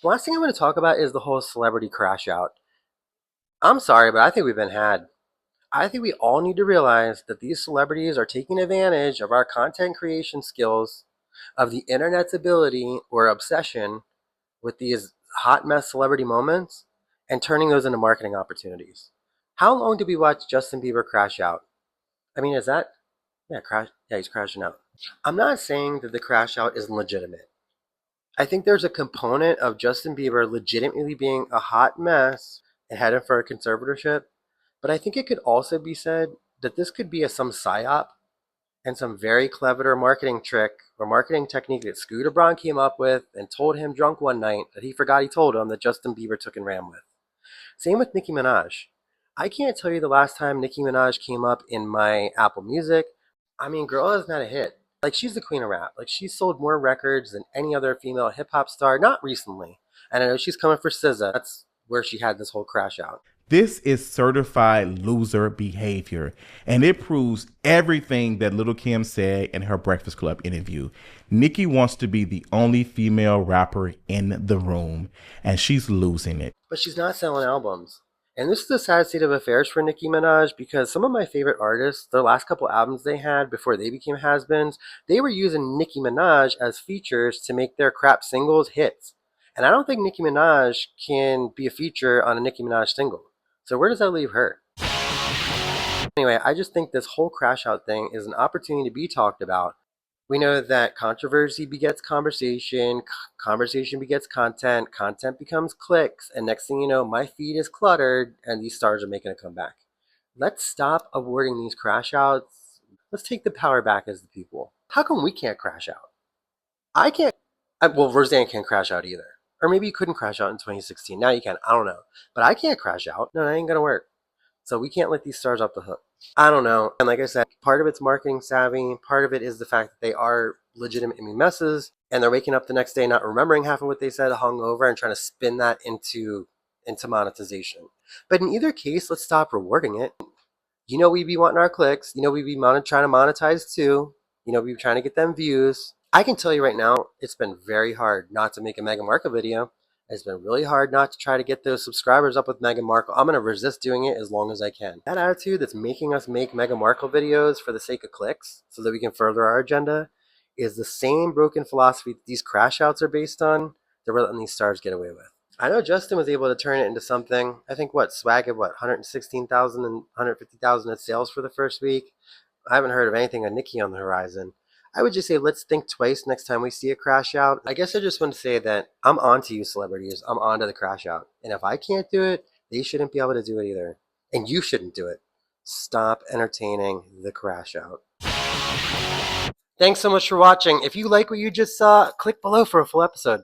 The last thing I'm going to talk about is the whole celebrity crash out. I'm sorry, but I think we've been had. I think we all need to realize that these celebrities are taking advantage of our content creation skills, of the internet's ability or obsession with these hot mess celebrity moments, and turning those into marketing opportunities. How long did we watch Justin Bieber crash out? I mean, is that, yeah, crash? Yeah, he's crashing out. I'm not saying that the crash out is legitimate. I think there's a component of Justin Bieber legitimately being a hot mess and headed for a conservatorship, but I think it could also be said that this could be some psyop and some very clever marketing trick or marketing technique that Scooter Braun came up with and told him drunk one night that he forgot he told him that Justin Bieber took and ran with. Same with Nicki Minaj. I can't tell you the last time Nicki Minaj came up in my Apple Music. I mean, girl is not a hit. Like, she's the queen of rap. Like, she's sold more records than any other female hip hop star, not recently. And I know she's coming for SZA. That's where she had this whole crash out. This is certified loser behavior, and it proves everything that Little Kim said in her Breakfast Club interview. Nicki wants to be the only female rapper in the room, and she's losing it. But she's not selling albums. And this is the sad state of affairs for Nicki Minaj because some of my favorite artists, their last couple albums they had before they became has-beens, they were using Nicki Minaj as features to make their crap singles hits. And I don't think Nicki Minaj can be a feature on a Nicki Minaj single. So where does that leave her? Anyway, I just think this whole crash out thing is an opportunity to be talked about. We know that controversy begets conversation, conversation begets content, content becomes clicks, and next thing you know, my feed is cluttered and these stars are making a comeback. Let's stop avoiding these crash outs. Let's take the power back as the people. How come we can't crash out? I can't. Well, Roseanne can't crash out either. Or maybe you couldn't crash out in 2016. Now you can. I don't know. But I can't crash out. No, that ain't going to work. So we can't let these stars off the hook. I don't know. And like I said, part of it's marketing savvy. Part of it is the fact that they are legitimately messes and they're waking up the next day not remembering half of what they said hungover and trying to spin that into monetization. But in either case, let's stop rewarding it. You know we be wanting our clicks. You know we be trying to monetize too. You know we be trying to get them views. I can tell you right now, it's been very hard not to make a Meghan Markle video. It's been really hard not to try to get those subscribers up with Meghan Markle. I'm going to resist doing it as long as I can. That attitude that's making us make Meghan Markle videos for the sake of clicks so that we can further our agenda is the same broken philosophy that these crash outs are based on that we're letting these stars get away with. I know Justin was able to turn it into something. I think Swag had 116,000 and 150,000 in sales for the first week. I haven't heard of anything on Nicki on the horizon. I would just say let's think twice next time we see a crash out. I guess I just want to say that I'm on to you celebrities. I'm on to the crash out. And if I can't do it, they shouldn't be able to do it either. And you shouldn't do it. Stop entertaining the crash out. Thanks so much for watching. If you like what you just saw, click below for a full episode.